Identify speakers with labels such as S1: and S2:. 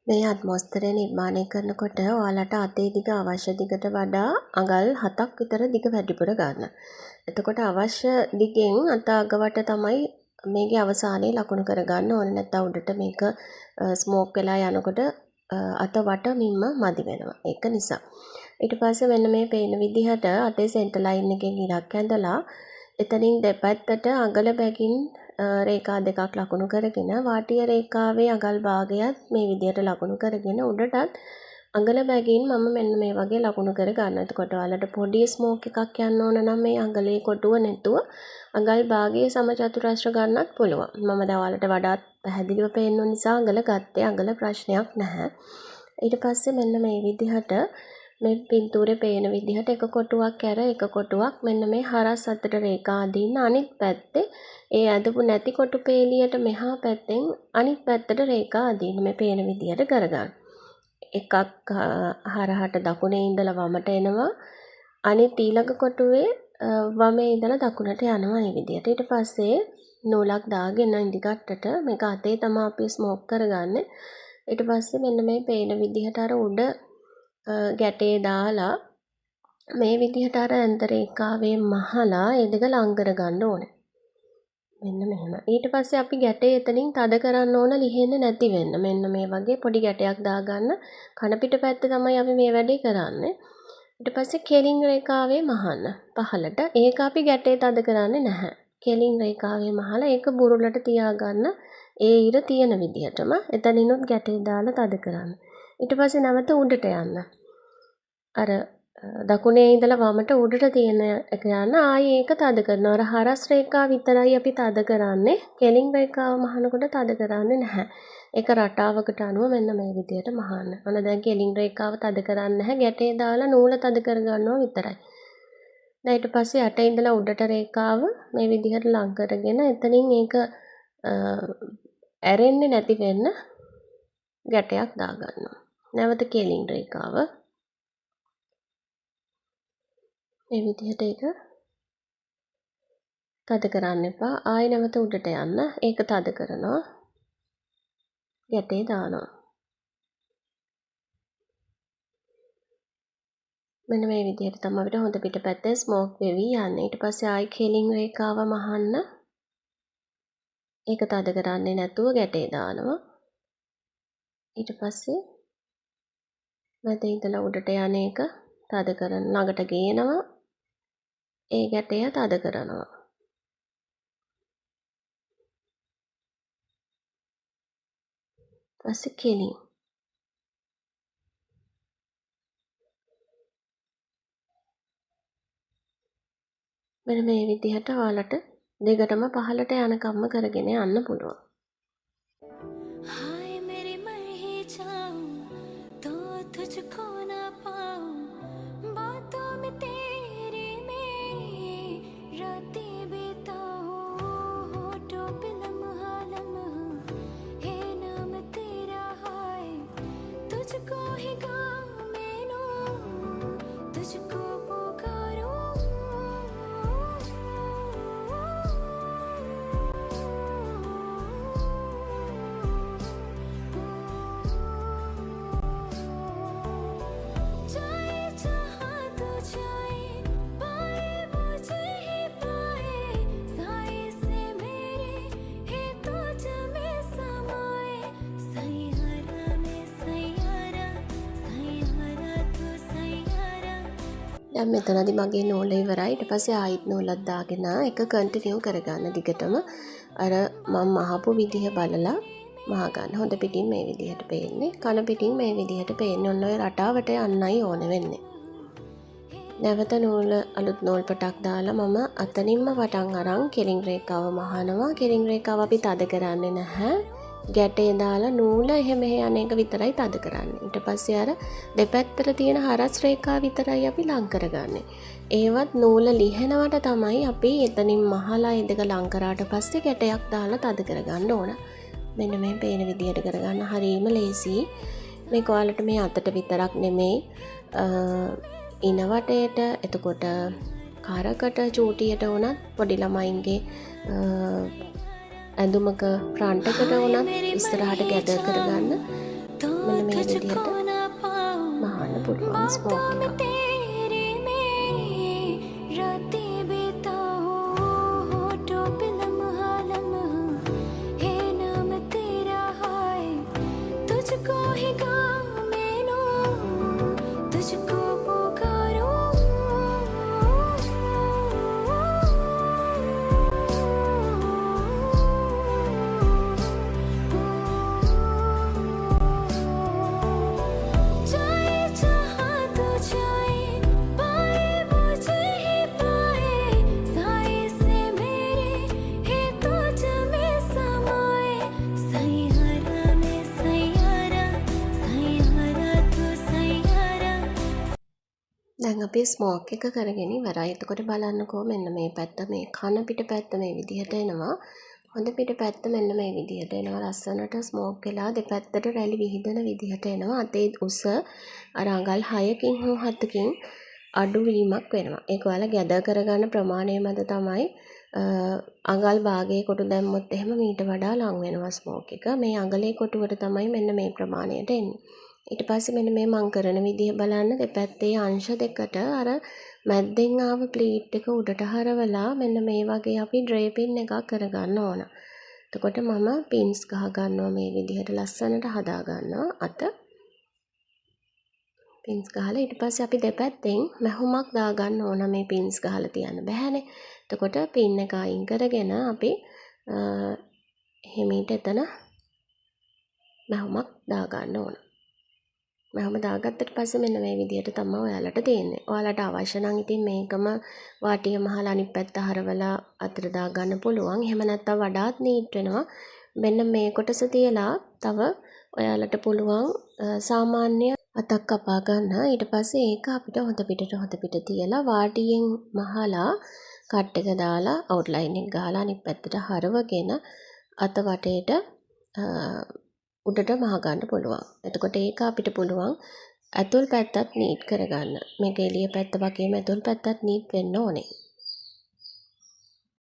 S1: මේ අට්මොස්ෆියරය නිර්මාණය කරනකොට ඔයාලට අතේ දිග අවශ්‍ය දිගට වඩා අඟල් 7ක් විතර දිග වැඩිපුර ගන්න. එතකොට අවශ්‍ය දිගෙන් අත අගවට තමයි මේකේ අවසානයේ ලකුණු කරගන්න ඕනේ. නැත්නම් උඩට මේක ස්මෝක් වෙලා යනකොට අත වටමින්ම මදි වෙනවා. ඒක නිසා. ඊට පස්සේ මෙන්න මේ පේන විදිහට අතේ සෙන්ටර් ලයින් එකෙන් ඉරක් ඇඳලා එතනින් දෙපැත්තට අඟල බැගින් රේඛා දෙකක් ලකුණු කරගෙන වාටිය රේඛාවේ අඟල් භාගයත් මේ විදිහට ලකුණු කරගෙන උඩටත් අඟල බැගින් මම මෙන්න මේ වගේ ලකුණු කර ගන්න. එතකොට ඔයාලට පොඩි ස්මෝක් එකක් යන්න ඕන නම් මේ අඟලේ කොටුව නැතුව අඟල් භාගයේ සමචතුරස්‍ර ගන්නත් පුළුවන්. මම දැන් ඔයාලට වඩාත් පැහැදිලිව පේන්න නිසා අඟල ගත්තේ. අඟල ප්‍රශ්නයක් නැහැ. ඊට පස්සේ මෙන්න මේ විදිහට මේ පින්තූරේ පේන විදිහට එක කොටුවක් ඇර එක කොටුවක් මෙන්න මේ හරස් අතට රේඛා අදින්න අනිත් පැත්තේ ඒ ඇදපු නැති කොටු පේලියට මෙහා පැත්තෙන් අනිත් පැත්තට රේඛා අදින්න මේ පේන විදිහට කරගන්න. එකක් හරහට දකුණේ ඉඳලා වමට එනවා අනිත් ඊළඟ කොටුවේ වමේ ඉඳලා දකුණට යනවා මේ විදිහට. ඊට පස්සේ නූලක් දාගෙන ඉදිකට්ටට මේක අතේ තමයි අපි ස්මෝක් කරගන්නේ. ඊට පස්සේ මෙන්න මේ පේන විදිහට අර උඩ ගැටේ දාලා මේ විදිහට අර ඇන්ත රේඛාවේ මහලා ඒ දෙක ලං කරගන්න ඕනේ. මෙන්න මෙහෙම. ඊට පස්සේ අපි ගැටේ එතනින් තද කරන්න ඕන ලිහෙන්න නැති වෙන්න. මෙන්න මේ වගේ පොඩි ගැටයක් දාගන්න. කන පිට පැත්තේ තමයි අපි මේ වැඩේ කරන්නේ. ඊට පස්සේ කෙලින් රේඛාවේ මහන්න පහළට. ඒක අපි ගැටේ තද කරන්නේ නැහැ. කෙලින් රේඛාවේ මහලා ඒක බුරුලට තියාගන්න. ඒ ඉර තියෙන විදිහටම එතනිනුත් ගැටේ දාලා තද කරන්න. ඊට පස්සේ නැවත උඩට යන්න. අර දකුණේ ඉඳලා වමට උඩට තියෙන එක යන ආයේ ඒක තද කරනවා. අර හරස් රේඛාව විතරයි අපි තද කරන්නේ. කෙලින් රේඛාව මහනකොට තද කරන්නේ නැහැ. ඒක රටාවකට අනුව මෙන්න මේ විදිහට මහන්න. මොන දැන් කෙලින් රේඛාව තද කරන්නේ නැහැ. ගැටේ දාලා නූල තද කරගන්නවා විතරයි. දැන් ඊට පස්සේ යට ඉඳලා උඩට රේඛාව මේ විදිහට ලං කරගෙන එතනින් ඒක ඇරෙන්නේ නැති වෙන්න ගැටයක් දාගන්නවා. නැවත කෙලින් රේඛාව මේ විදිහට ඒක තද කරන්න එපා. ආයෙ නැවත උඩට යන්න. ඒක තද කරනවා. ගැටේ දානවා. මෙන්න මේ විදිහට තමයි අපිට හොඳ පිටපැත්තේ ස්මෝක් වෙවි යන්නේ. ඊට පස්සේ ආයෙ කෙලින් රේඛාව මහන්න. ඒක තද කරන්නේ නැතුව ගැටේ දානවා. ඊට පස්සේ මැද ඉඳලා උඩට යන එක තද කරන ළඟට ගේනවා. ඒ ගැටය තද කරනවා. පස්සේ කෙලින්. මෙන්න මේ විදිහට ඔයාලට දෙකටම පහළට යනකම්ම කරගෙන යන්න පුළුවන්.
S2: हाय मेरी मैं ही चाहूं तो तुझको ना पाऊं बातों में तेरी में रातें बिताऊं होठों पे लम्हा लम्हा है नाम तेरा हाय तुझको ही गाऊं मैं तुझको
S1: දැන් මෙතනදී මගේ නූල ඉවරයි. ඊට පස්සේ ආයෙත් නූලක් දාගෙන එක කන්ටිනියු කරගන්න දිගටම. අර මම මහපු විදිහ බලලා මහ ගන්න. හොඳ පිටින් මේ විදිහට පේන්නේ. කන පිටින් මේ විදිහට පේන්නේ. ඔන්න ඔය රටාවට යන්නයි ඕන වෙන්නේ. නැවත නූල අලුත් නූල් පටක් දාලා මම අතනින්ම වටන් අරන් කෙලින් රේඛාව මහනවා. කෙලින් රේඛාව අපි තද කරන්නේ නැහැ. ගැටේ දාලා නූල එහෙම යන එක විතරයි තද කරන්නේ. ඊට පස්සේ අර දෙපැත්තට තියෙන හරස් රේඛා විතරයි අපි ලං කරගන්නේ. ඒවත් නූල ලිහෙනවට තමයි අපි එතනින් මහලා ඒ දෙක ලං කරාට පස්සේ ගැටයක් දාලා තද කරගන්න ඕන. මෙන්න මේ පේන විදිහට කරගන්න හරියම ලේසි. මේක ඔයාලට මේ අතට විතරක් නෙමෙයි ඉන වටේට එතකොට කරකට චූටියට උනත් පොඩි ළමයින්ගේ ඇඳුමක ෆ්‍රන්ට් එකට උනත් ඉස්සරහට ගැද කරගන්න මෙන්න ස්මෝක්
S2: बातों में
S1: එක.
S2: तेरे में रातें बिताऊं होठों पे लम्हा लम्हा है नाम तेरा हाय तुझको ही गाऊं मैं नो तुझको पुकारूं जाए जहाँ तू जाए पाए मुझे ही पाए साए से मेरे है तो जमे समाए सैयारा में सैयारा सैयारा तू सैयारा
S1: දැන් අපි ස්මෝක් එක කරගෙන ඉවරයි. එතකොට බලන්නකෝ මෙන්න මේ පැත්ත මේ කන පිට පැත්ත මේ විදිහට එනවා. හොඳ පිට පැත්ත මෙන්න මේ විදිහට එනවා. ලස්සනට ස්මෝක් වෙලා දෙපැත්තට රැලි විහිදෙන විදිහට එනවා. අතේ උස අර අඟල් 6කින් හෝ 7කින් අඩු වීමක් වෙනවා. ඒක ඔයාලා ගැදර් කරගන්න ප්‍රමාණය මත තමයි අඟල් භාගයේ කොටු දැම්මොත් එහෙම මීට වඩා ලං වෙනවා ස්මෝක් එක. මේ අඟලේ කොටුවට තමයි මෙන්න මේ ප්‍රමාණයට එන්නේ. ඊට පස්සේ මෙන්න මේ මං කරන විදිහ බලන්න දෙපැත්තේ අංශ දෙකට අර මැද්දෙන් ආව ප්ලීට් එක උඩට හරවලා මෙන්න මේ වගේ අපි ඩ්‍රේ පින් එකක් කරගන්න ඕන. එතකොට මම පින්ස් ගහ ගන්නවා මේ විදිහට ලස්සනට හදා ගන්නවා අත. පින්ස් ගහලා ඊට පස්සේ අපි දෙපැත්තෙන් මැහුමක් දාගන්න ඕන මේ පින්ස් ගහලා තියන්න බෑනේ. එතකොට පින් එක අයින් කරගෙන අපි හිමීට එතන මැහුමක් දාගන්න ඕන. මම දාගත්තට පස්සේ මෙන්න මේ විදිහට තමයි ඔයාලට තියෙන්නේ. ඔයාලට අවශ්‍ය නම් ඉතින් මේකම වාටිය මහලා අනිත් පැත්ත හරවලා අතට දාගන්න පුළුවන්. එහෙම නැත්නම් වඩාත් නීට් වෙනවා. මෙන්න මේ කොටස තියලා තව ඔයාලට පුළුවන් සාමාන්‍ය අතක් කපා ගන්න. ඊට පස්සේ ඒක අපිට හොඳ පිටට තියලා වාටියෙන් මහලා කට් එක දාලා අවුට්ලයින් එක ගහලා අනිත් පැත්තට හරවගෙන අත වටේට උඩට මහ ගන්න පුළුවන්. එතකොට ඒක අපිට පුළුවන් ඇතුල් පැත්තත් නීට් කරගන්න. මේක එළිය පැත්ත වගේම ඇතුල් පැත්තත් නීට් වෙන්න ඕනේ.